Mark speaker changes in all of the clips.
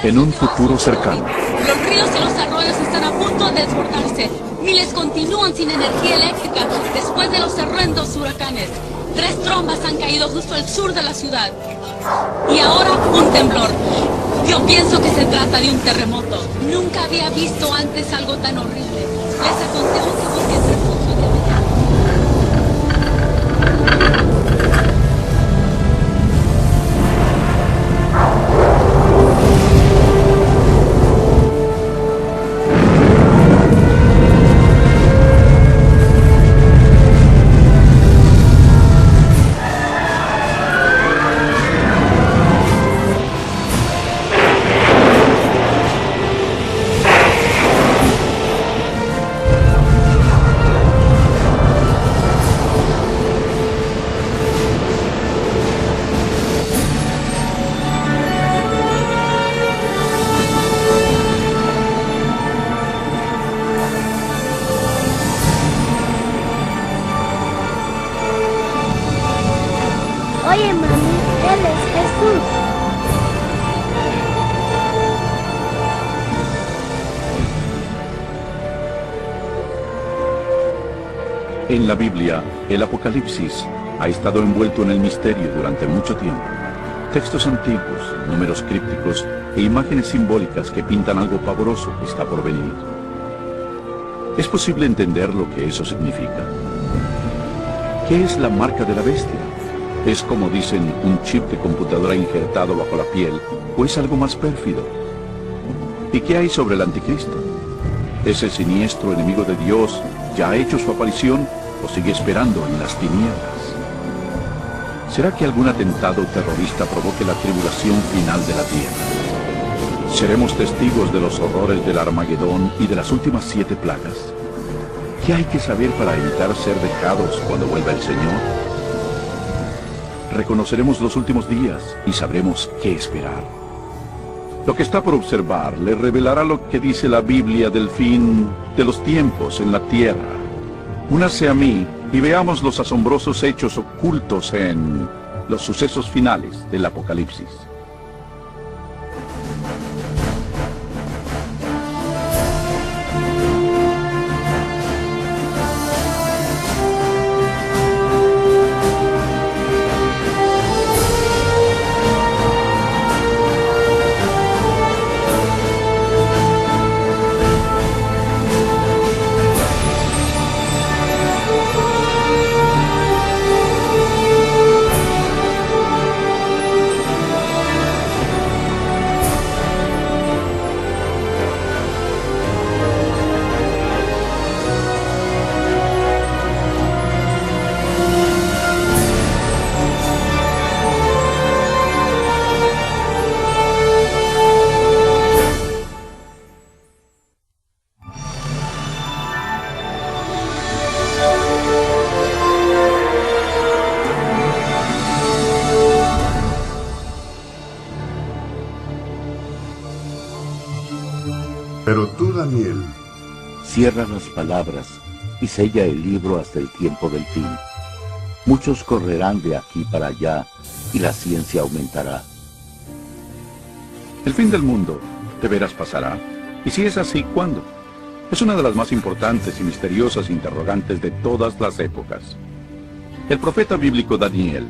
Speaker 1: En un futuro cercano.
Speaker 2: Los ríos y los arroyos están a punto de desbordarse. Miles continúan sin energía eléctrica después de los horrendos huracanes. 3 trombas han caído justo al sur de la ciudad. Y ahora un temblor. Yo pienso que se trata de un terremoto. Nunca había visto antes algo tan horrible. Les aconsejo que busquen refugio de inmediato.
Speaker 3: Oye, mami, Él es Jesús.
Speaker 1: En la Biblia, el Apocalipsis ha estado envuelto en el misterio durante mucho tiempo. Textos antiguos, números crípticos e imágenes simbólicas que pintan algo pavoroso que está por venir. ¿Es posible entender lo que eso significa? ¿Qué es la marca de la bestia? ¿Es, como dicen, un chip de computadora injertado bajo la piel, o es algo más pérfido? ¿Y qué hay sobre el anticristo? ¿Es el siniestro enemigo de Dios, ya ha hecho su aparición, o sigue esperando en las tinieblas? ¿Será que algún atentado terrorista provoque la tribulación final de la tierra? ¿Seremos testigos de los horrores del Armagedón y de las últimas 7 plagas? ¿Qué hay que saber para evitar ser dejados cuando vuelva el Señor? Reconoceremos los últimos días y sabremos qué esperar. Lo que está por observar le revelará lo que dice la Biblia del fin de los tiempos en la tierra. Únase a mí y veamos los asombrosos hechos ocultos en los sucesos finales del Apocalipsis.
Speaker 4: Pero tú, Daniel,
Speaker 5: Cierra las palabras y sella el libro hasta el tiempo del fin. Muchos correrán de aquí para allá y la ciencia aumentará.
Speaker 1: El fin del mundo, ¿de veras pasará? Y si es así, ¿cuándo? Es una de las más importantes y misteriosas interrogantes de todas las épocas. El profeta bíblico Daniel,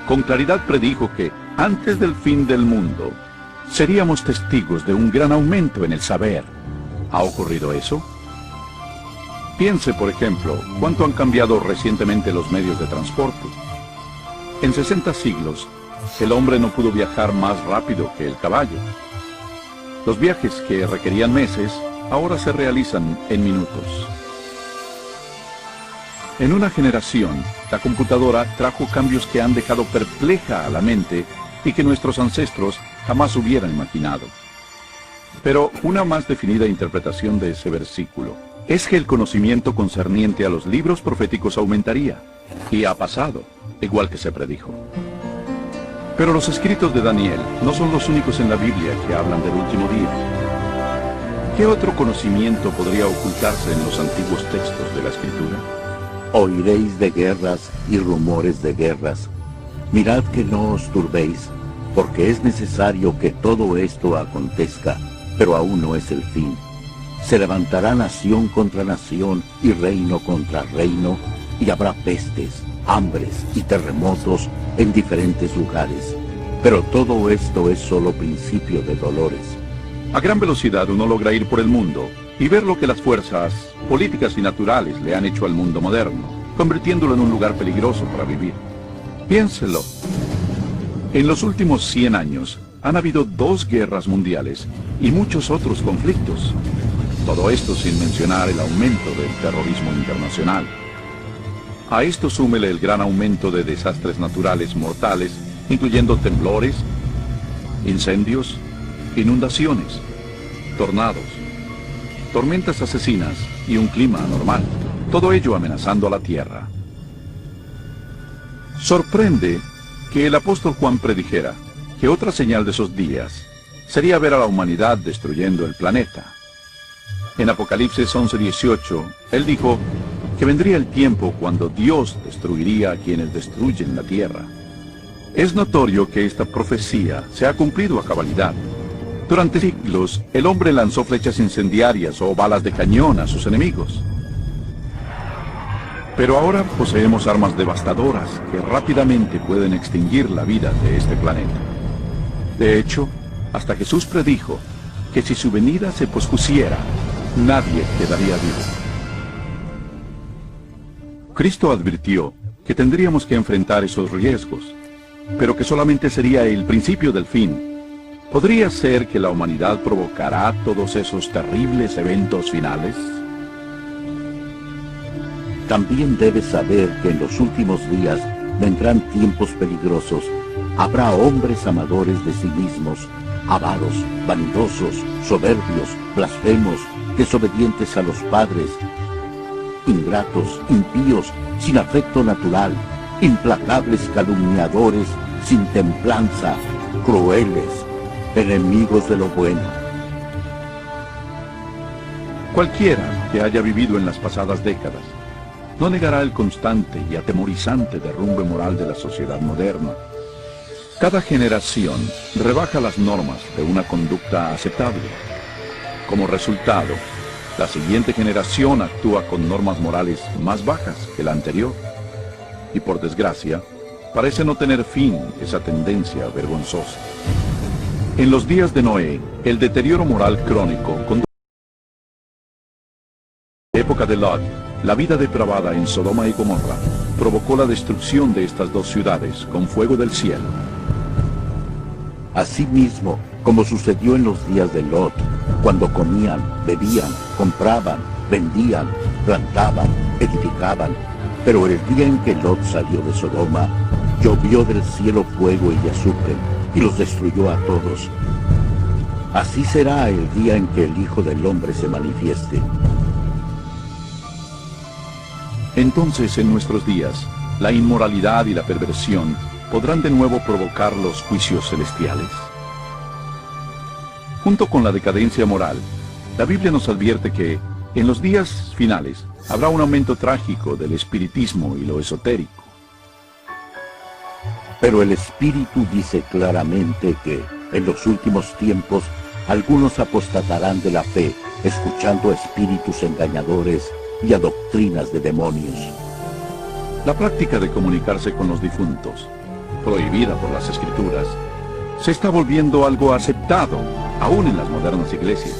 Speaker 1: con claridad predijo que, antes del fin del mundo, seríamos testigos de un gran aumento en el saber. ¿Ha ocurrido eso? Piense, por ejemplo, cuánto han cambiado recientemente los medios de transporte. En 60 siglos, el hombre no pudo viajar más rápido que el caballo. Los viajes que requerían meses, ahora se realizan en minutos. En una generación, la computadora trajo cambios que han dejado perpleja a la mente y que nuestros ancestros jamás hubieran imaginado. Pero una más definida interpretación de ese versículo es que el conocimiento concerniente a los libros proféticos aumentaría, y ha pasado, igual que se predijo. Pero los escritos de Daniel no son los únicos en la Biblia que hablan del último día. ¿Qué otro conocimiento podría ocultarse en los antiguos textos de la Escritura?
Speaker 5: Oiréis de guerras y rumores de guerras. Mirad que no os turbéis, porque es necesario que todo esto acontezca, pero aún no es el fin. Se levantará nación contra nación y reino contra reino, y habrá pestes, hambres y terremotos en diferentes lugares. Pero todo esto es solo principio de dolores.
Speaker 1: A gran velocidad uno logra ir por el mundo y ver lo que las fuerzas políticas y naturales le han hecho al mundo moderno, convirtiéndolo en un lugar peligroso para vivir. Piénselo. En los últimos 100 años han habido 2 guerras mundiales y muchos otros conflictos. Todo esto sin mencionar el aumento del terrorismo internacional. A esto súmele el gran aumento de desastres naturales mortales, incluyendo temblores, incendios, inundaciones, tornados, tormentas asesinas y un clima anormal, todo ello amenazando a la Tierra. Sorprende que el apóstol Juan predijera que otra señal de esos días sería ver a la humanidad destruyendo el planeta. En Apocalipsis 11:18, él dijo que vendría el tiempo cuando Dios destruiría a quienes destruyen la tierra. Es notorio que esta profecía se ha cumplido a cabalidad. Durante siglos, el hombre lanzó flechas incendiarias o balas de cañón a sus enemigos. Pero ahora poseemos armas devastadoras que rápidamente pueden extinguir la vida de este planeta. De hecho, hasta Jesús predijo que si su venida se pospusiera, nadie quedaría vivo. Cristo advirtió que tendríamos que enfrentar esos riesgos, pero que solamente sería el principio del fin. ¿Podría ser que la humanidad provocará todos esos terribles eventos finales?
Speaker 5: También debes saber que en los últimos días vendrán tiempos peligrosos. Habrá hombres amadores de sí mismos, avaros, vanidosos, soberbios, blasfemos, desobedientes a los padres, ingratos, impíos, sin afecto natural, implacables calumniadores, sin templanza, crueles, enemigos de lo bueno.
Speaker 1: Cualquiera que haya vivido en las pasadas décadas no negará el constante y atemorizante derrumbe moral de la sociedad moderna. Cada generación rebaja las normas de una conducta aceptable. Como resultado, la siguiente generación actúa con normas morales más bajas que la anterior. Y por desgracia, parece no tener fin esa tendencia vergonzosa. En los días de Noé, el deterioro moral crónico condujo a la época de Lot. La vida depravada en Sodoma y Gomorra provocó la destrucción de estas 2 ciudades con fuego del cielo.
Speaker 5: Asimismo, como sucedió en los días de Lot, cuando comían, bebían, compraban, vendían, plantaban, edificaban, pero el día en que Lot salió de Sodoma, llovió del cielo fuego y azufre, y los destruyó a todos. Así será el día en que el Hijo del Hombre se manifieste.
Speaker 1: Entonces, en nuestros días, la inmoralidad y la perversión podrán de nuevo provocar los juicios celestiales. Junto con la decadencia moral, la Biblia nos advierte que, en los días finales, habrá un aumento trágico del espiritismo y lo esotérico.
Speaker 5: Pero el Espíritu dice claramente que, en los últimos tiempos, algunos apostatarán de la fe, escuchando a espíritus engañadores y a doctrinas de demonios.
Speaker 1: La práctica de comunicarse con los difuntos, prohibida por las Escrituras, se está volviendo algo aceptado, aún en las modernas iglesias.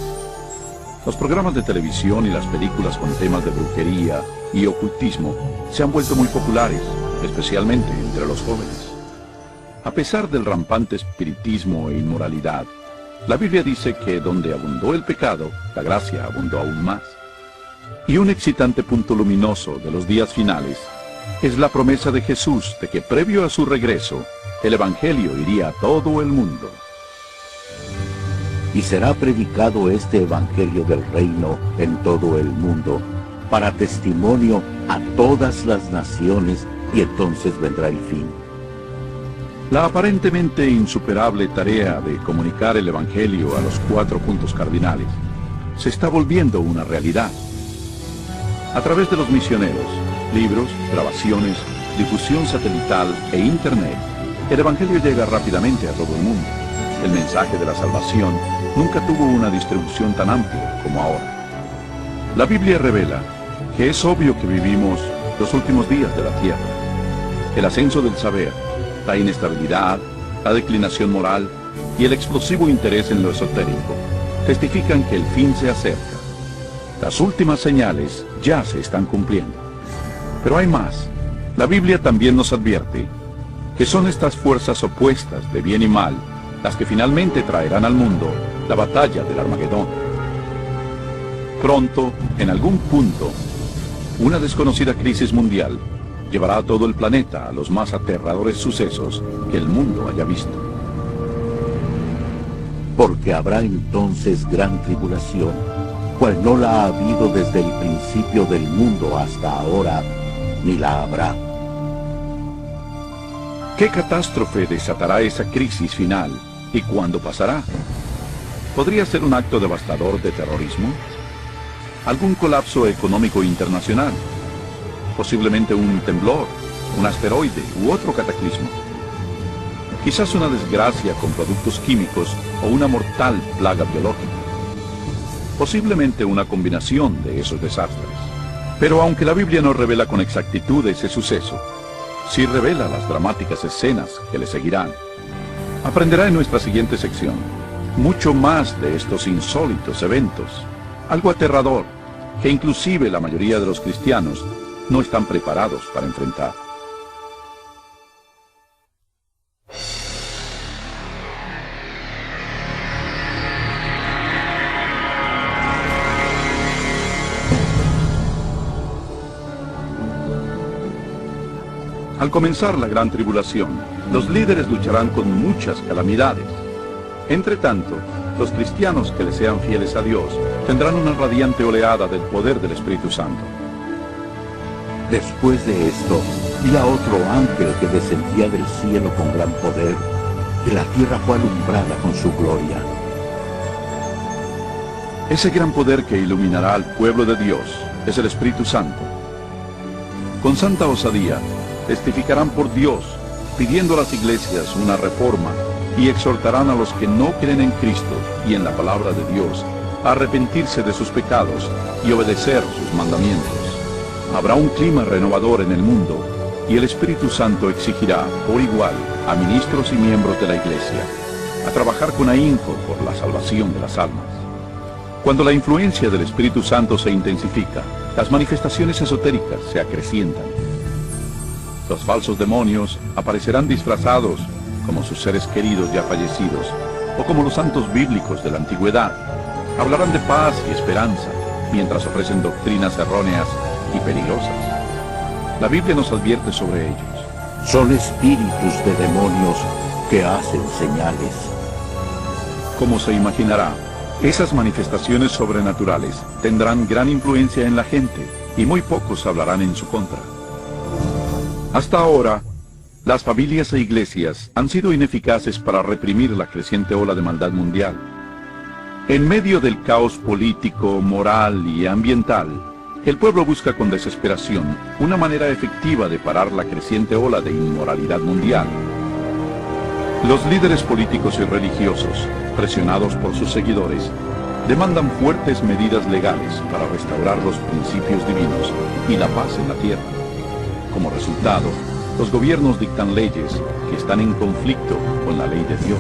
Speaker 1: Los programas de televisión y las películas con temas de brujería y ocultismo se han vuelto muy populares, especialmente entre los jóvenes. A pesar del rampante espiritismo e inmoralidad, la Biblia dice que donde abundó el pecado, la gracia abundó aún más. Y un excitante punto luminoso de los días finales es la promesa de Jesús de que previo a su regreso, el Evangelio iría a todo el mundo.
Speaker 5: Y será predicado este Evangelio del reino en todo el mundo, para testimonio a todas las naciones, y entonces vendrá el fin.
Speaker 1: La aparentemente insuperable tarea de comunicar el Evangelio a los 4 puntos cardinales se está volviendo una realidad. A través de los misioneros, libros, grabaciones, difusión satelital e Internet, El Evangelio llega rápidamente a todo el mundo. El mensaje de la salvación nunca tuvo una distribución tan amplia como ahora. La Biblia revela que es obvio que vivimos los últimos días de la tierra. El ascenso del saber, la inestabilidad, la declinación moral y el explosivo interés en lo esotérico testifican que el fin se acerca. Las últimas señales ya se están cumpliendo. Pero hay más. La Biblia también nos advierte que son estas fuerzas opuestas de bien y mal las que finalmente traerán al mundo la batalla del Armagedón. Pronto, en algún punto, una desconocida crisis mundial llevará a todo el planeta a los más aterradores sucesos que el mundo haya visto.
Speaker 5: Porque habrá entonces gran tribulación, cual no la ha habido desde el principio del mundo hasta ahora, ni la habrá.
Speaker 1: ¿Qué catástrofe desatará esa crisis final y cuándo pasará? ¿Podría ser un acto devastador de terrorismo? ¿Algún colapso económico internacional? Posiblemente un temblor, un asteroide u otro cataclismo. Quizás una desgracia con productos químicos o una mortal plaga biológica. Posiblemente una combinación de esos desastres. Pero aunque la Biblia no revela con exactitud ese suceso, sí revela las dramáticas escenas que le seguirán. Aprenderá en nuestra siguiente sección mucho más de estos insólitos eventos, algo aterrador que inclusive la mayoría de los cristianos no están preparados para enfrentar. Al comenzar la gran tribulación, los líderes lucharán con muchas calamidades. Entre tanto, los cristianos que le sean fieles a Dios tendrán una radiante oleada del poder del Espíritu Santo.
Speaker 5: Después de esto, vi a otro ángel que descendía del cielo con gran poder, y la tierra fue alumbrada con su gloria.
Speaker 1: Ese gran poder que iluminará al pueblo de Dios es el Espíritu Santo. Con santa osadía, testificarán por Dios, pidiendo a las iglesias una reforma, y exhortarán a los que no creen en Cristo y en la palabra de Dios a arrepentirse de sus pecados y obedecer sus mandamientos. Habrá un clima renovador en el mundo, y el Espíritu Santo exigirá por igual a ministros y miembros de la iglesia a trabajar con ahínco por la salvación de las almas. Cuando la influencia del Espíritu Santo se intensifica, las manifestaciones esotéricas se acrecientan. Los falsos demonios aparecerán disfrazados como sus seres queridos ya fallecidos, o como los santos bíblicos de la antigüedad. Hablarán de paz y esperanza, mientras ofrecen doctrinas erróneas y peligrosas. La Biblia nos advierte sobre ellos.
Speaker 5: Son espíritus de demonios que hacen señales.
Speaker 1: Como se imaginará, esas manifestaciones sobrenaturales tendrán gran influencia en la gente, y muy pocos hablarán en su contra. Hasta ahora, las familias e iglesias han sido ineficaces para reprimir la creciente ola de maldad mundial. En medio del caos político, moral y ambiental, el pueblo busca con desesperación una manera efectiva de parar la creciente ola de inmoralidad mundial. Los líderes políticos y religiosos, presionados por sus seguidores, demandan fuertes medidas legales para restaurar los principios divinos y la paz en la tierra. Como resultado, los gobiernos dictan leyes que están en conflicto con la ley de Dios.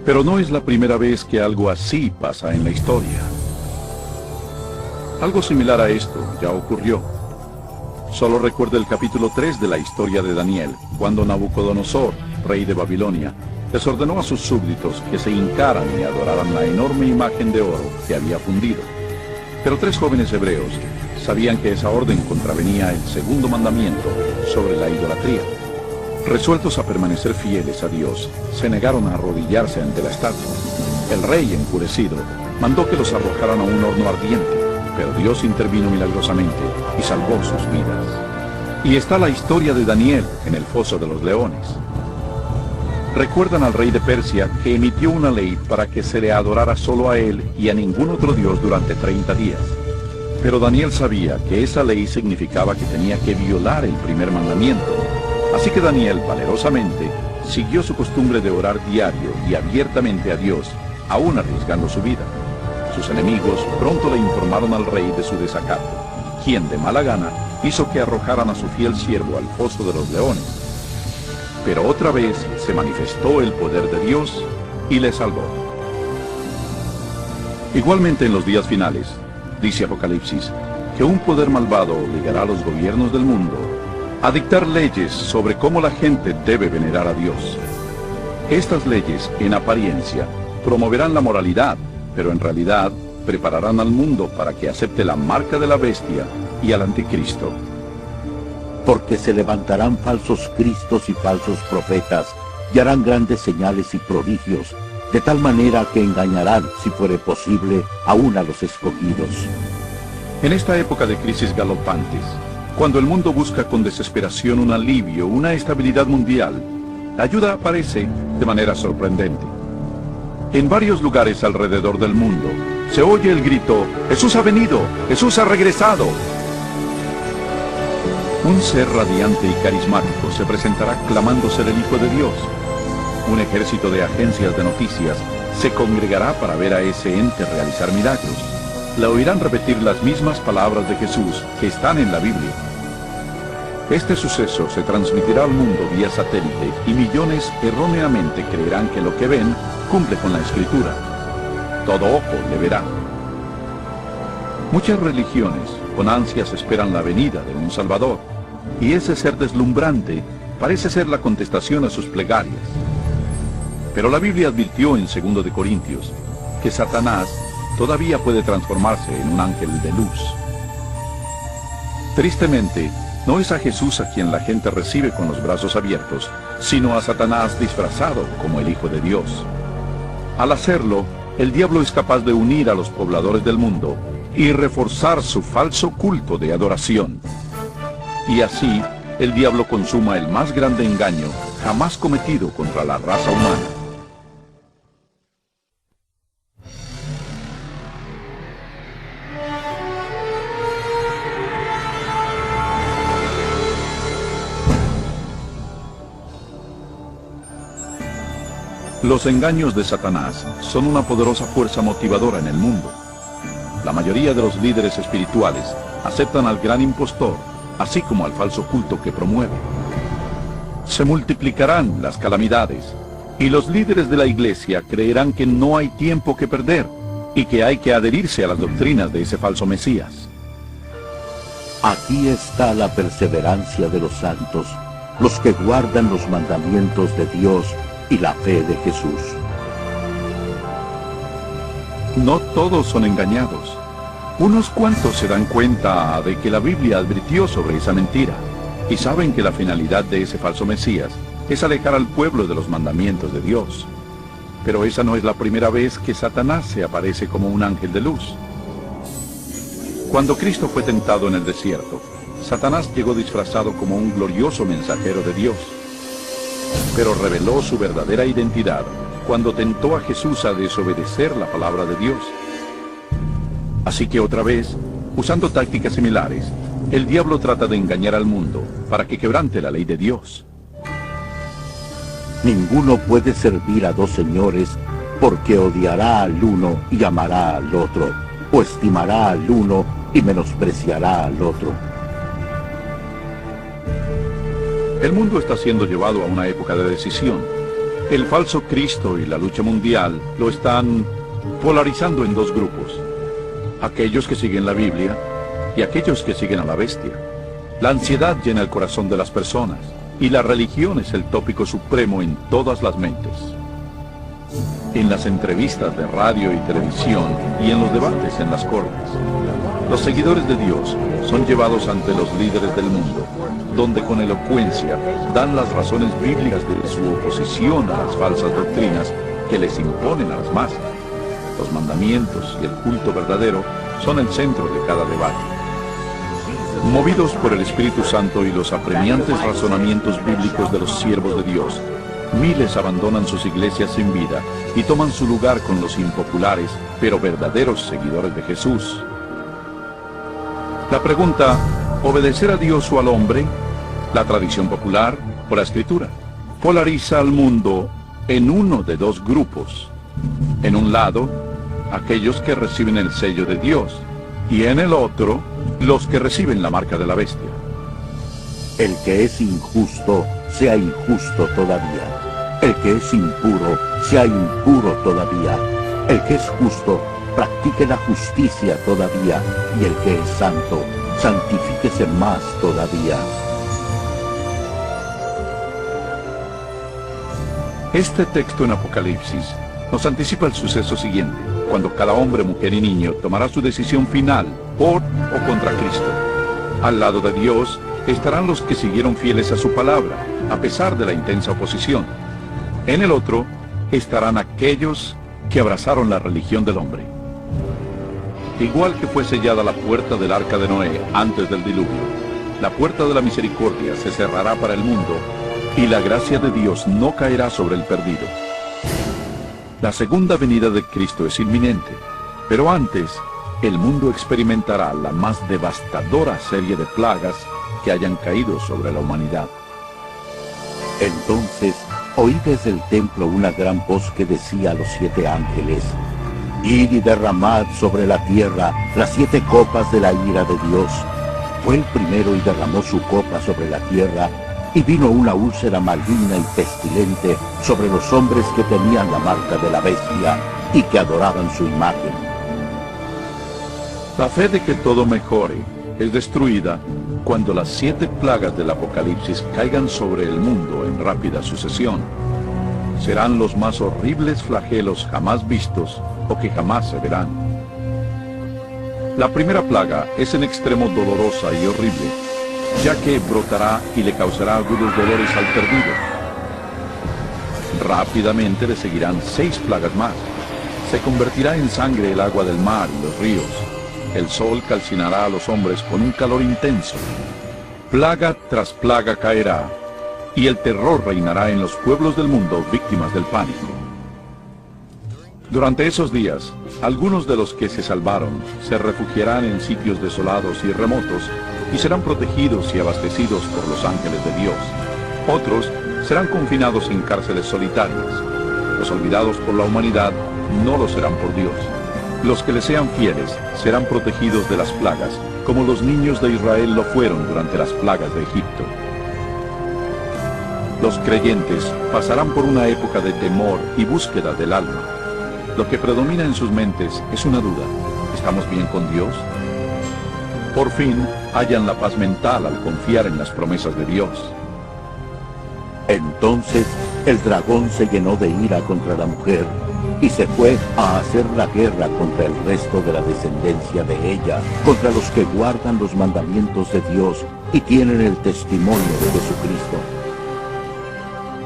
Speaker 1: Pero no es la primera vez que algo así pasa en la historia. Algo similar a esto ya ocurrió. Solo recuerda el capítulo 3 de la historia de Daniel, cuando Nabucodonosor, rey de Babilonia, les ordenó a sus súbditos que se hincaran y adoraran la enorme imagen de oro que había fundido. Pero 3 jóvenes hebreos sabían que esa orden contravenía el segundo mandamiento sobre la idolatría. Resueltos a permanecer fieles a Dios, se negaron a arrodillarse ante la estatua. El rey, enfurecido, mandó que los arrojaran a un horno ardiente, pero Dios intervino milagrosamente y salvó sus vidas. Y está la historia de Daniel en el foso de los leones. Recuerdan al rey de Persia que emitió una ley para que se le adorara solo a él y a ningún otro dios durante 30 días. Pero Daniel sabía que esa ley significaba que tenía que violar el primer mandamiento. Así que Daniel, valerosamente, siguió su costumbre de orar diario y abiertamente a Dios, aún arriesgando su vida. Sus enemigos pronto le informaron al rey de su desacato, quien de mala gana hizo que arrojaran a su fiel siervo al foso de los leones. Pero otra vez se manifestó el poder de Dios y le salvó. Igualmente en los días finales, dice Apocalipsis, que un poder malvado obligará a los gobiernos del mundo a dictar leyes sobre cómo la gente debe venerar a Dios. Estas leyes, en apariencia, promoverán la moralidad, pero en realidad prepararán al mundo para que acepte la marca de la bestia y al anticristo.
Speaker 5: Porque se levantarán falsos cristos y falsos profetas, y harán grandes señales y prodigios, de tal manera que engañarán, si fuere posible, aún a los escogidos.
Speaker 1: En esta época de crisis galopantes, cuando el mundo busca con desesperación un alivio, una estabilidad mundial, la ayuda aparece de manera sorprendente. En varios lugares alrededor del mundo se oye el grito: ¡Jesús ha venido! ¡Jesús ha regresado! Un ser radiante y carismático se presentará clamando ser el Hijo de Dios. Un ejército de agencias de noticias se congregará para ver a ese ente realizar milagros. La oirán repetir las mismas palabras de Jesús que están en la Biblia. Este suceso se transmitirá al mundo vía satélite y millones erróneamente creerán que lo que ven cumple con la Escritura. Todo ojo le verá. Muchas religiones con ansias esperan la venida de un Salvador, y ese ser deslumbrante parece ser la contestación a sus plegarias. Pero la Biblia advirtió en 2 de Corintios que Satanás todavía puede transformarse en un ángel de luz. Tristemente, no es a Jesús a quien la gente recibe con los brazos abiertos, sino a Satanás disfrazado como el Hijo de Dios. Al hacerlo, el diablo es capaz de unir a los pobladores del mundo y reforzar su falso culto de adoración. Y así, el diablo consuma el más grande engaño jamás cometido contra la raza humana. Los engaños de Satanás son una poderosa fuerza motivadora en el mundo. La mayoría de los líderes espirituales aceptan al gran impostor, así como al falso culto que promueve. Se multiplicarán las calamidades, y los líderes de la iglesia creerán que no hay tiempo que perder, y que hay que adherirse a las doctrinas de ese falso Mesías.
Speaker 5: Aquí está la perseverancia de los santos, los que guardan los mandamientos de Dios y la fe de Jesús.
Speaker 1: No todos son engañados. Unos cuantos se dan cuenta de que la Biblia advirtió sobre esa mentira, y saben que la finalidad de ese falso Mesías es alejar al pueblo de los mandamientos de Dios. Pero esa no es la primera vez que Satanás se aparece como un ángel de luz. Cuando Cristo fue tentado en el desierto, Satanás llegó disfrazado como un glorioso mensajero de Dios. Pero reveló su verdadera identidad cuando tentó a Jesús a desobedecer la palabra de Dios. Así que otra vez, usando tácticas similares, el diablo trata de engañar al mundo para que quebrante la ley de Dios.
Speaker 5: Ninguno puede servir a dos señores, porque odiará al uno y amará al otro, o estimará al uno y menospreciará al otro.
Speaker 1: El mundo está siendo llevado a una época de decisión. El falso Cristo y la lucha mundial lo están polarizando en dos grupos: aquellos que siguen la Biblia y aquellos que siguen a la bestia. La ansiedad llena el corazón de las personas, y la religión es el tópico supremo en todas las mentes. En las entrevistas de radio y televisión y en los debates en las cortes, los seguidores de Dios son llevados ante los líderes del mundo, donde con elocuencia dan las razones bíblicas de su oposición a las falsas doctrinas que les imponen a las masas. Los mandamientos y el culto verdadero son el centro de cada debate. Movidos por el Espíritu Santo y los apremiantes razonamientos bíblicos de los siervos de Dios, miles abandonan sus iglesias sin vida y toman su lugar con los impopulares, pero verdaderos seguidores de Jesús. La pregunta, ¿obedecer a Dios o al hombre? ¿La tradición popular o la escritura? Polariza al mundo en uno de dos grupos. En un lado, aquellos que reciben el sello de Dios, y en el otro, los que reciben la marca de la bestia.
Speaker 5: El que es injusto, sea injusto todavía. El que es impuro, sea impuro todavía. El que es justo, practique la justicia todavía. Y el que es santo, santifíquese más todavía.
Speaker 1: Este texto en Apocalipsis nos anticipa el suceso siguiente, cuando cada hombre, mujer y niño tomará su decisión final, por o contra Cristo. Al lado de Dios estarán los que siguieron fieles a su palabra, a pesar de la intensa oposición. En el otro estarán aquellos que abrazaron la religión del hombre. Igual que fue sellada la puerta del arca de Noé antes del diluvio, la puerta de la misericordia se cerrará para el mundo, y la gracia de Dios no caerá sobre el perdido. La segunda venida de Cristo es inminente, pero antes, el mundo experimentará la más devastadora serie de plagas que hayan caído sobre la humanidad.
Speaker 5: Entonces oí desde el templo una gran voz que decía a los 7 ángeles: Id y derramad sobre la tierra las 7 copas de la ira de Dios. Fue el primero y derramó su copa sobre la tierra, y vino una úlcera maligna y pestilente sobre los hombres que tenían la marca de la bestia y que adoraban su imagen.
Speaker 1: La fe de que todo mejore es destruida cuando las 7 plagas del Apocalipsis caigan sobre el mundo en rápida sucesión. Serán los más horribles flagelos jamás vistos o que jamás se verán. La primera plaga es en extremo dolorosa y horrible, ya que brotará y le causará agudos dolores al perdido. Rápidamente le seguirán 6 plagas más. Se convertirá en sangre el agua del mar y los ríos. El sol calcinará a los hombres con un calor intenso. Plaga tras plaga caerá, y el terror reinará en los pueblos del mundo víctimas del pánico. Durante esos días, algunos de los que se salvaron se refugiarán en sitios desolados y remotos, y serán protegidos y abastecidos por los ángeles de Dios. Otros serán confinados en cárceles solitarias. Los olvidados por la humanidad no lo serán por Dios. Los que le sean fieles serán protegidos de las plagas, como los niños de Israel lo fueron durante las plagas de Egipto. Los creyentes pasarán por una época de temor y búsqueda del alma. Lo que predomina en sus mentes es una duda: ¿estamos bien con Dios? Por fin hallan la paz mental al confiar en las promesas de Dios.
Speaker 5: Entonces el dragón se llenó de ira contra la mujer y se fue a hacer la guerra contra el resto de la descendencia de ella, contra los que guardan los mandamientos de Dios y tienen el testimonio de Jesucristo.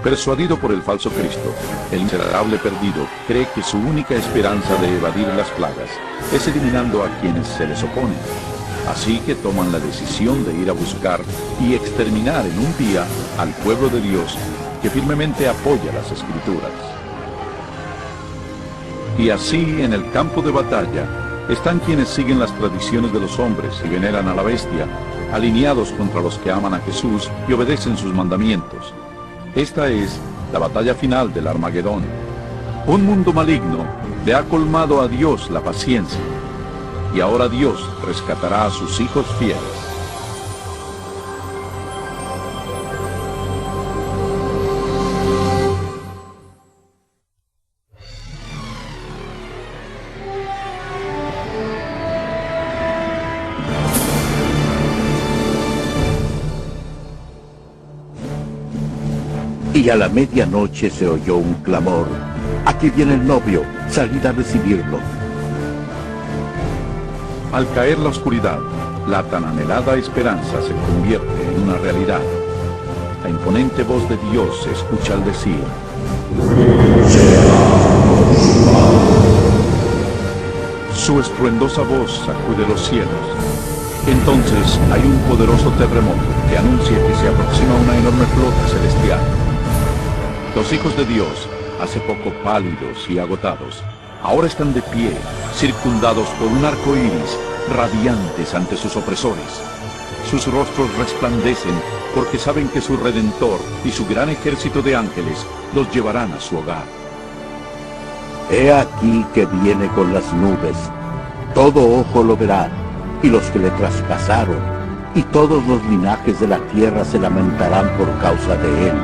Speaker 1: Persuadido por el falso Cristo, el miserable perdido cree que su única esperanza de evadir las plagas es eliminando a quienes se les oponen. Así que toman la decisión de ir a buscar y exterminar en un día al pueblo de Dios que firmemente apoya las Escrituras. Y así, en el campo de batalla, están quienes siguen las tradiciones de los hombres y veneran a la bestia, alineados contra los que aman a Jesús y obedecen sus mandamientos. Esta es la batalla final del Armagedón. Un mundo maligno le ha colmado a Dios la paciencia, y ahora Dios rescatará a sus hijos fieles.
Speaker 5: Y a la medianoche se oyó un clamor: «Aquí viene el novio, salid a recibirlo».
Speaker 1: Al caer la oscuridad, la tan anhelada esperanza se convierte en una realidad. La imponente voz de Dios se escucha al decir: su estruendosa voz sacude los cielos. Entonces hay un poderoso terremoto que anuncia que se aproxima una enorme flota celestial. Los hijos de Dios, hace poco pálidos y agotados, ahora están de pie, circundados por un arco iris radiantes ante sus opresores. Sus rostros resplandecen porque saben que su Redentor y su gran ejército de ángeles los llevarán a su hogar.
Speaker 5: He aquí que viene con las nubes. Todo ojo lo verá, y los que le traspasaron, y todos los linajes de la tierra se lamentarán por causa de él.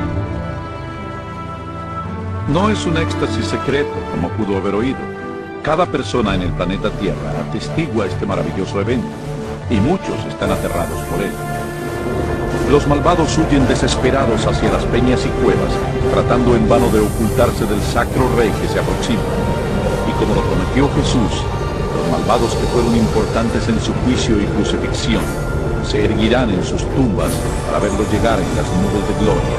Speaker 1: No es un éxtasis secreto, como pudo haber oído. Cada persona en el planeta Tierra atestigua este maravilloso evento, y muchos están aterrados por él. Los malvados huyen desesperados hacia las peñas y cuevas, tratando en vano de ocultarse del sacro rey que se aproxima. Y como lo prometió Jesús, los malvados que fueron importantes en su juicio y crucifixión, se erguirán en sus tumbas para verlo llegar en las nubes de gloria.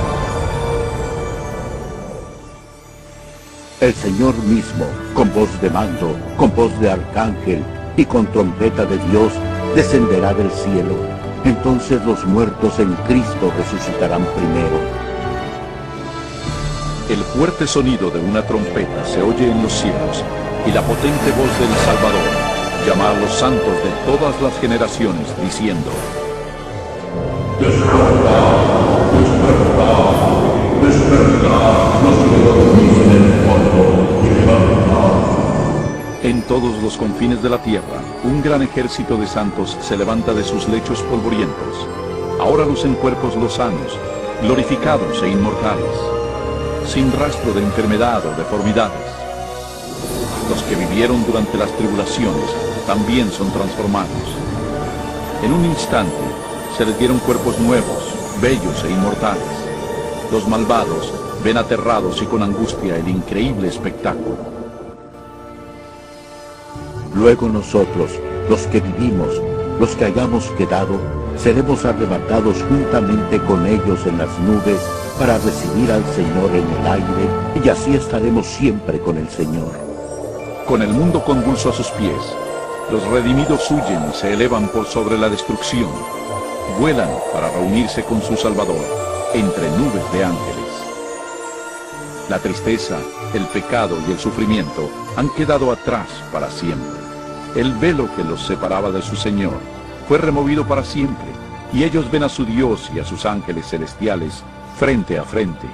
Speaker 5: El Señor mismo, con voz de mando, con voz de arcángel y con trompeta de Dios, descenderá del cielo. Entonces los muertos en Cristo resucitarán primero.
Speaker 1: El fuerte sonido de una trompeta se oye en los cielos, y la potente voz del Salvador llama a los santos de todas las generaciones, diciendo:
Speaker 4: Despertad, despertad, despertad, los que dormís en el polvo, y levantad.
Speaker 1: En todos los confines de la tierra, un gran ejército de santos se levanta de sus lechos polvorientos. Ahora lucen cuerpos lozanos, glorificados e inmortales, sin rastro de enfermedad o deformidades. Los que vivieron durante las tribulaciones también son transformados. En un instante se les dieron cuerpos nuevos, bellos e inmortales. Los malvados ven aterrados y con angustia el increíble espectáculo.
Speaker 5: Luego nosotros, los que vivimos, los que hayamos quedado, seremos arrebatados juntamente con ellos en las nubes para recibir al Señor en el aire, y así estaremos siempre con el Señor.
Speaker 1: Con el mundo convulso a sus pies, los redimidos huyen y se elevan por sobre la destrucción. Vuelan para reunirse con su Salvador entre nubes de ángeles. La tristeza, el pecado y el sufrimiento han quedado atrás para siempre. El velo que los separaba de su Señor fue removido para siempre, y ellos ven a su Dios y a sus ángeles celestiales frente a frente.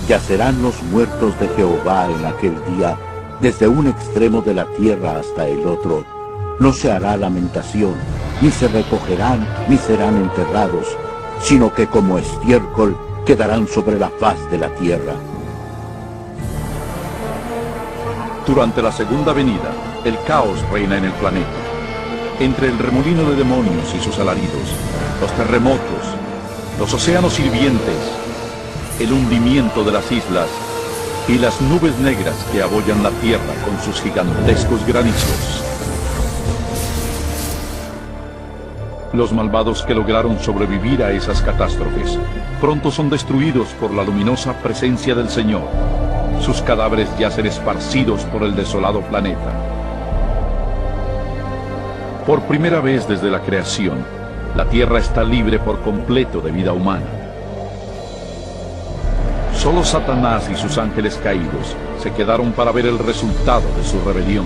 Speaker 5: Yacerán los muertos de Jehová en aquel día, desde un extremo de la tierra hasta el otro. No se hará lamentación, ni se recogerán, ni serán enterrados, sino que como estiércol quedarán sobre la faz de la tierra.
Speaker 1: Durante la segunda venida, el caos reina en el planeta. Entre el remolino de demonios y sus alaridos, los terremotos, los océanos hirvientes, el hundimiento de las islas y las nubes negras que abollan la tierra con sus gigantescos granizos. Los malvados que lograron sobrevivir a esas catástrofes pronto son destruidos por la luminosa presencia del Señor. Sus cadáveres yacen esparcidos por el desolado planeta. Por primera vez desde la creación, la Tierra está libre por completo de vida humana. Solo Satanás y sus ángeles caídos se quedaron para ver el resultado de su rebelión.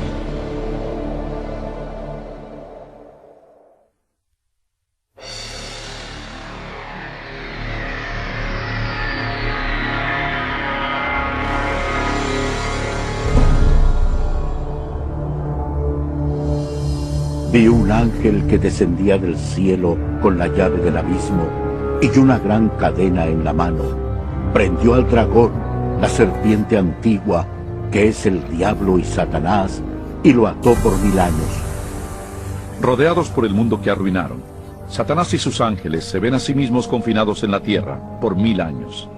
Speaker 5: Vi un ángel que descendía del cielo con la llave del abismo y una gran cadena en la mano. Prendió al dragón, la serpiente antigua, que es el diablo y Satanás, y lo ató por 1000 años.
Speaker 1: Rodeados por el mundo que arruinaron, Satanás y sus ángeles se ven a sí mismos confinados en la tierra por 1000 años.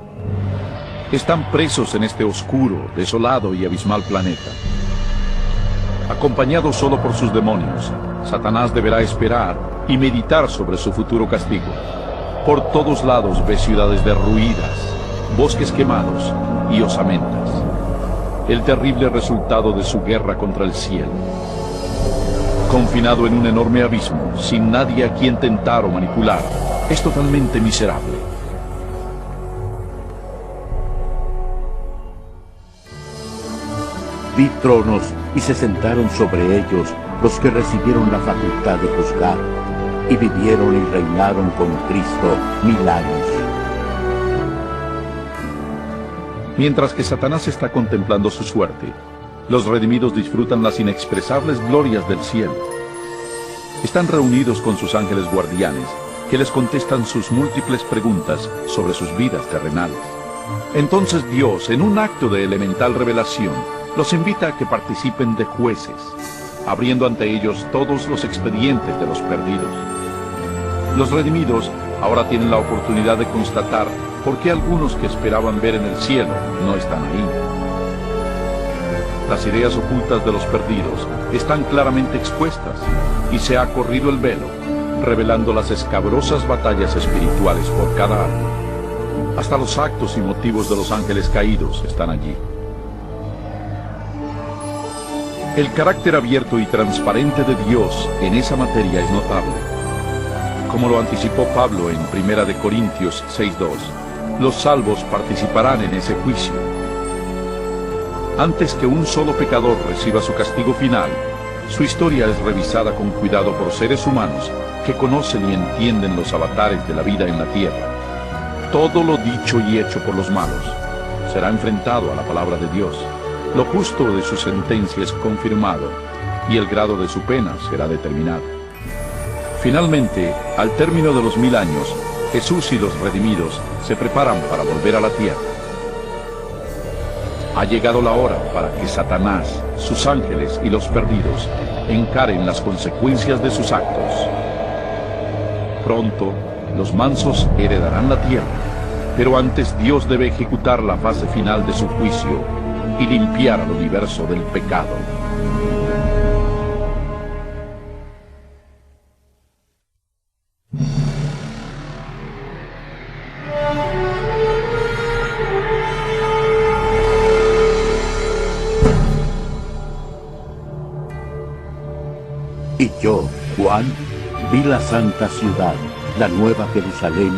Speaker 1: Están presos en este oscuro, desolado y abismal planeta. Acompañado solo por sus demonios, Satanás deberá esperar y meditar sobre su futuro castigo. Por todos lados ve ciudades derruidas, bosques quemados y osamentas. El terrible resultado de su guerra contra el cielo. Confinado en un enorme abismo, sin nadie a quien tentar o manipular, es totalmente miserable.
Speaker 5: Vi tronos y se sentaron sobre ellos los que recibieron la facultad de juzgar, y vivieron y reinaron con Cristo 1000 años.
Speaker 1: Mientras que Satanás está contemplando su suerte, los redimidos disfrutan las inexpresables glorias del cielo. Están reunidos con sus ángeles guardianes, que les contestan sus múltiples preguntas sobre sus vidas terrenales. Entonces Dios, en un acto de elemental revelación, los invita a que participen de jueces, abriendo ante ellos todos los expedientes de los perdidos. Los redimidos ahora tienen la oportunidad de constatar por qué algunos que esperaban ver en el cielo no están ahí. Las ideas ocultas de los perdidos están claramente expuestas y se ha corrido el velo, revelando las escabrosas batallas espirituales por cada alma. Hasta los actos y motivos de los ángeles caídos están allí. El carácter abierto y transparente de Dios en esa materia es notable. Como lo anticipó Pablo en 1 Corintios 6:2, los salvos participarán en ese juicio. Antes que un solo pecador reciba su castigo final, su historia es revisada con cuidado por seres humanos que conocen y entienden los avatares de la vida en la tierra. Todo lo dicho y hecho por los malos será enfrentado a la palabra de Dios. Lo justo de su sentencia es confirmado y el grado de su pena será determinado. Finalmente, al término de los 1000 años, Jesús y los redimidos se preparan para volver a la tierra. Ha llegado la hora para que Satanás, sus ángeles y los perdidos encaren las consecuencias de sus actos. Pronto, los mansos heredarán la tierra, pero antes Dios debe ejecutar la fase final de su juicio y limpiar al universo del pecado.
Speaker 5: Y yo, Juan, vi la santa ciudad, la nueva Jerusalén,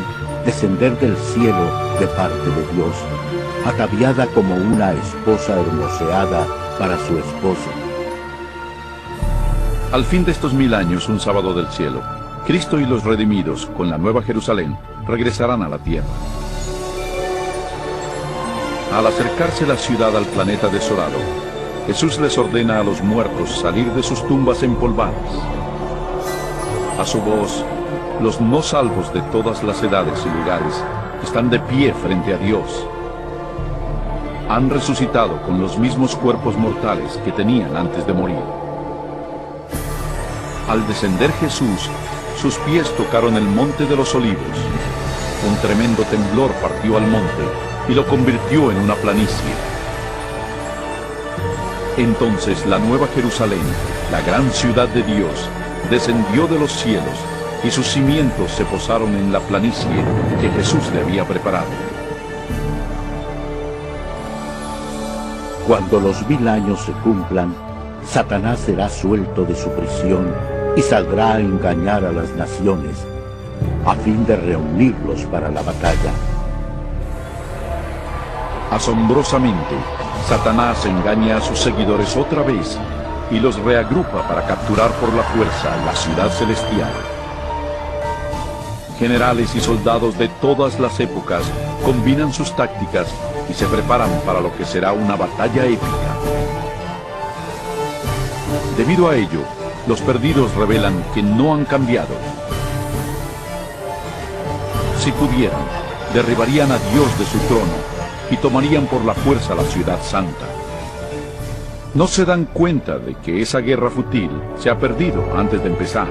Speaker 5: descender del cielo de parte de Dios, ataviada como una esposa hermoseada para su esposo.
Speaker 1: Al fin de estos 1000 años, un sábado del cielo, Cristo y los redimidos, con la nueva Jerusalén, regresarán a la tierra. Al acercarse la ciudad al planeta desolado, Jesús les ordena a los muertos salir de sus tumbas empolvadas. A su voz, los no salvos de todas las edades y lugares están de pie frente a Dios. Han resucitado con los mismos cuerpos mortales que tenían antes de morir. Al descender Jesús, sus pies tocaron el monte de los olivos. Un tremendo temblor partió al monte y lo convirtió en una planicie. Entonces la nueva Jerusalén, la gran ciudad de Dios, descendió de los cielos y sus cimientos se posaron en la planicie que Jesús le había preparado.
Speaker 5: Cuando los 1000 años se cumplan, Satanás será suelto de su prisión y saldrá a engañar a las naciones, a fin de reunirlos para la batalla.
Speaker 1: Asombrosamente, Satanás engaña a sus seguidores otra vez y los reagrupa para capturar por la fuerza la ciudad celestial. Generales y soldados de todas las épocas combinan sus tácticas y se preparan para lo que será una batalla épica. Debido a ello, los perdidos revelan que no han cambiado. Si pudieran, derribarían a Dios de su trono y tomarían por la fuerza la ciudad santa. No se dan cuenta de que esa guerra fútil se ha perdido antes de empezar.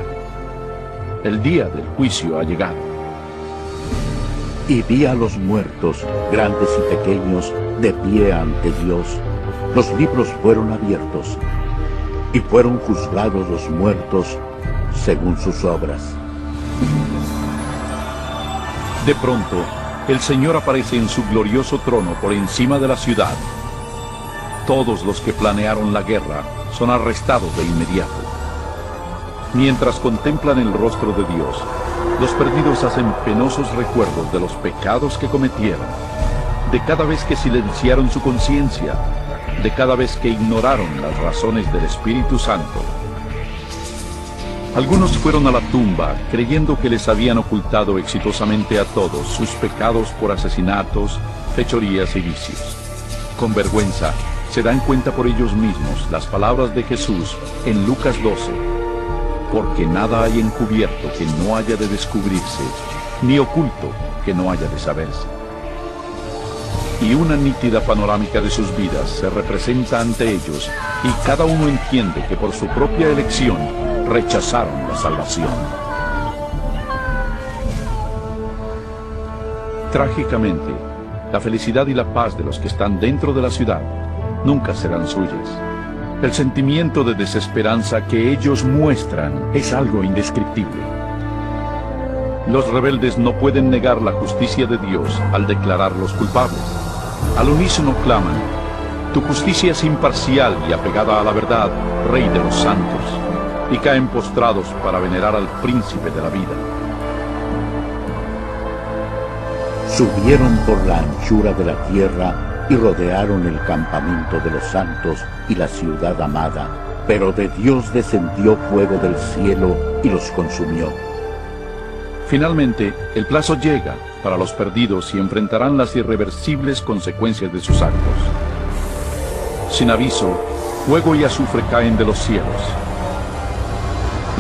Speaker 1: El día del juicio ha llegado.
Speaker 5: Y vi a los muertos, grandes y pequeños, de pie ante Dios. Los libros fueron abiertos, y fueron juzgados los muertos según sus obras.
Speaker 1: De pronto, el Señor aparece en su glorioso trono por encima de la ciudad. Todos los que planearon la guerra son arrestados de inmediato. Mientras contemplan el rostro de Dios, los perdidos hacen penosos recuerdos de los pecados que cometieron, de cada vez que silenciaron su conciencia, de cada vez que ignoraron las razones del Espíritu Santo. Algunos fueron a la tumba creyendo que les habían ocultado exitosamente a todos sus pecados por asesinatos, fechorías y vicios. Con vergüenza, se dan cuenta por ellos mismos las palabras de Jesús en Lucas 12. Porque nada hay encubierto que no haya de descubrirse, ni oculto que no haya de saberse. Y una nítida panorámica de sus vidas se representa ante ellos, y cada uno entiende que por su propia elección rechazaron la salvación. Trágicamente, la felicidad y la paz de los que están dentro de la ciudad nunca serán suyas. El sentimiento de desesperanza que ellos muestran es algo indescriptible. Los rebeldes no pueden negar la justicia de Dios al declararlos culpables. Al unísono claman: tu justicia es imparcial y apegada a la verdad, Rey de los santos, y caen postrados para venerar al príncipe de la vida.
Speaker 5: Subieron por la anchura de la tierra y rodearon el campamento de los santos y la ciudad amada, pero de Dios descendió fuego del cielo y los consumió.
Speaker 1: Finalmente, el plazo llega para los perdidos y enfrentarán las irreversibles consecuencias de sus actos. Sin aviso, fuego y azufre caen de los cielos.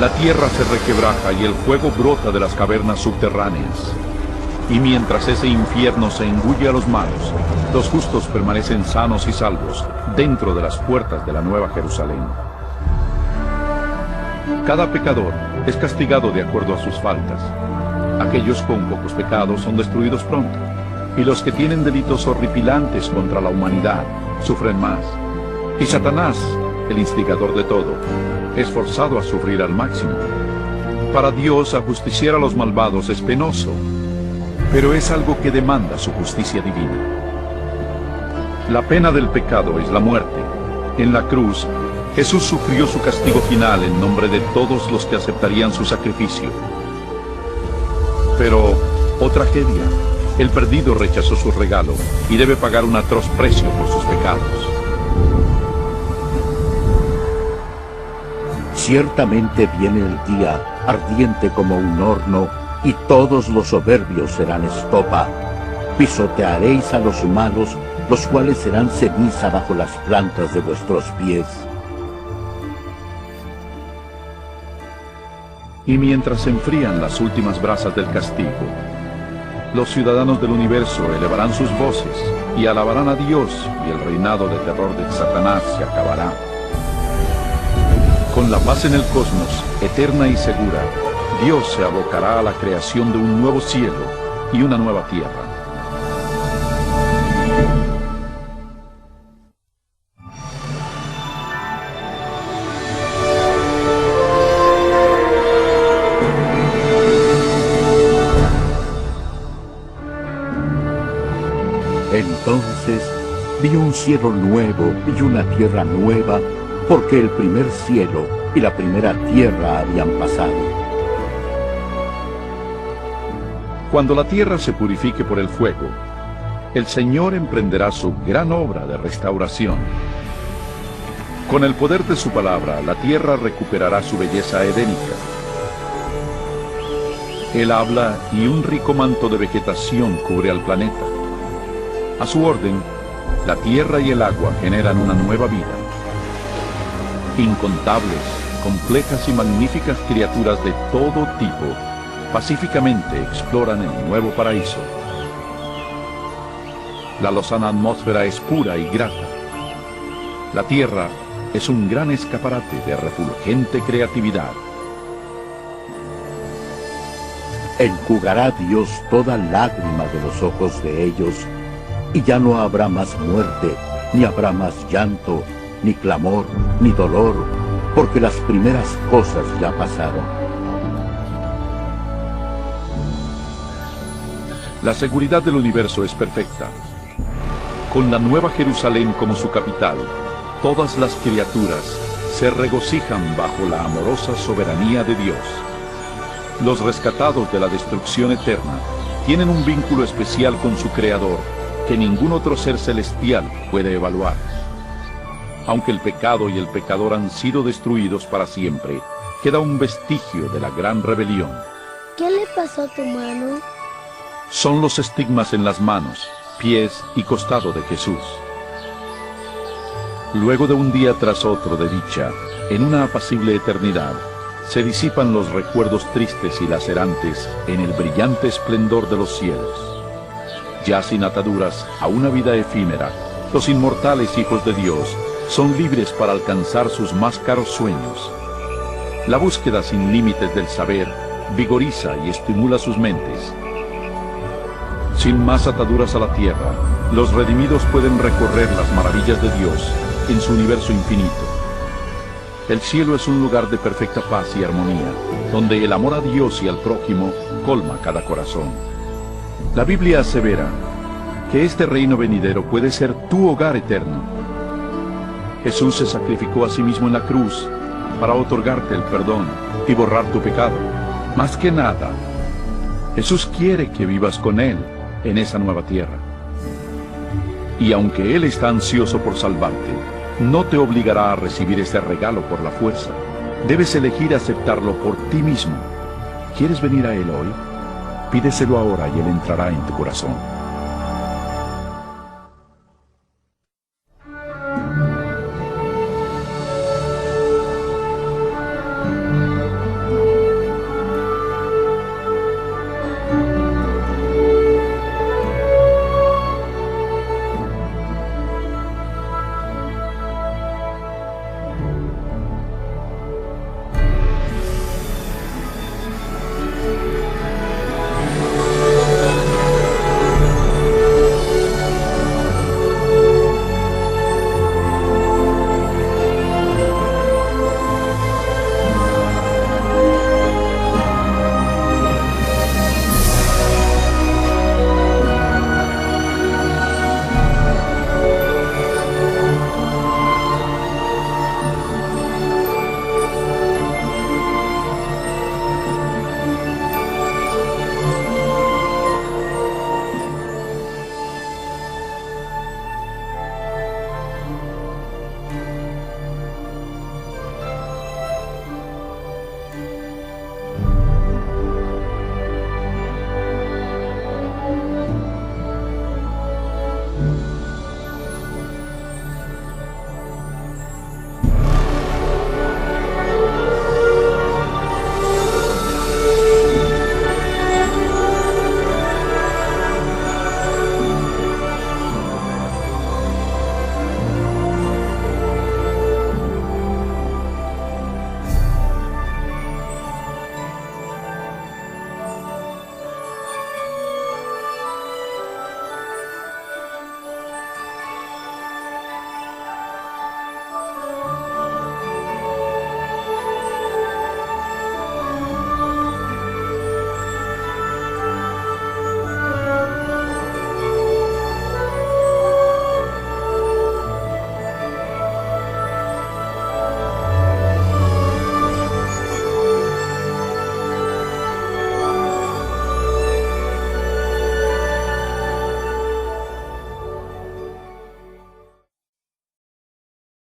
Speaker 1: La tierra se requebraja y el fuego brota de las cavernas subterráneas. Y mientras ese infierno se engulle a los malos, los justos permanecen sanos y salvos dentro de las puertas de la Nueva Jerusalén. Cada pecador es castigado de acuerdo a sus faltas. Aquellos con pocos pecados son destruidos pronto, y los que tienen delitos horripilantes contra la humanidad sufren más. Y Satanás, el instigador de todo, es forzado a sufrir al máximo. Para Dios, ajusticiar a los malvados es penoso, pero es algo que demanda su justicia divina. La pena del pecado es la muerte. En la cruz, Jesús sufrió su castigo final en nombre de todos los que aceptarían su sacrificio. Pero, oh tragedia, el perdido rechazó su regalo y debe pagar un atroz precio por sus pecados.
Speaker 5: Ciertamente viene el día, ardiente como un horno, y todos los soberbios serán estopa. Pisotearéis a los malos, los cuales serán ceniza bajo las plantas de vuestros pies.
Speaker 1: Y mientras se enfrían las últimas brasas del castigo, los ciudadanos del universo elevarán sus voces y alabarán a Dios, y el reinado de terror de Satanás se acabará. Con la paz en el cosmos, eterna y segura, Dios se abocará a la creación de un nuevo cielo y una nueva tierra.
Speaker 5: Entonces vi un cielo nuevo y una tierra nueva, porque el primer cielo y la primera tierra habían pasado.
Speaker 1: Cuando la tierra se purifique por el fuego, el Señor emprenderá su gran obra de restauración. Con el poder de su palabra, la tierra recuperará su belleza edénica. Él habla y un rico manto de vegetación cubre al planeta. A su orden, la tierra y el agua generan una nueva vida. Incontables, complejas y magníficas criaturas de todo tipo pacíficamente exploran el nuevo paraíso. La lozana atmósfera es pura y grata. La tierra es un gran escaparate de refulgente creatividad.
Speaker 5: Enjugará Dios toda lágrima de los ojos de ellos, y ya no habrá más muerte, ni habrá más llanto, ni clamor, ni dolor, porque las primeras cosas ya pasaron.
Speaker 1: La seguridad del universo es perfecta. Con la Nueva Jerusalén como su capital, todas las criaturas se regocijan bajo la amorosa soberanía de Dios. Los rescatados de la destrucción eterna tienen un vínculo especial con su Creador que ningún otro ser celestial puede evaluar. Aunque el pecado y el pecador han sido destruidos para siempre, queda un vestigio de la gran rebelión.
Speaker 3: ¿Qué le pasó a tu mano?
Speaker 1: Son los estigmas en las manos, pies y costado de Jesús. Luego de un día tras otro de dicha, en una apacible eternidad, se disipan los recuerdos tristes y lacerantes en el brillante esplendor de los cielos. Ya sin ataduras a una vida efímera, los inmortales hijos de Dios son libres para alcanzar sus más caros sueños. La búsqueda sin límites del saber vigoriza y estimula sus mentes. Sin más ataduras a la tierra, los redimidos pueden recorrer las maravillas de Dios en su universo infinito. El cielo es un lugar de perfecta paz y armonía, donde el amor a Dios y al prójimo colma cada corazón. La Biblia asevera que este reino venidero puede ser tu hogar eterno. Jesús se sacrificó a sí mismo en la cruz para otorgarte el perdón y borrar tu pecado. Más que nada, Jesús quiere que vivas con Él en esa nueva tierra. Y aunque Él está ansioso por salvarte, no te obligará a recibir este regalo por la fuerza. Debes elegir aceptarlo por ti mismo. ¿Quieres venir a Él hoy? Pídeselo ahora y Él entrará en tu corazón.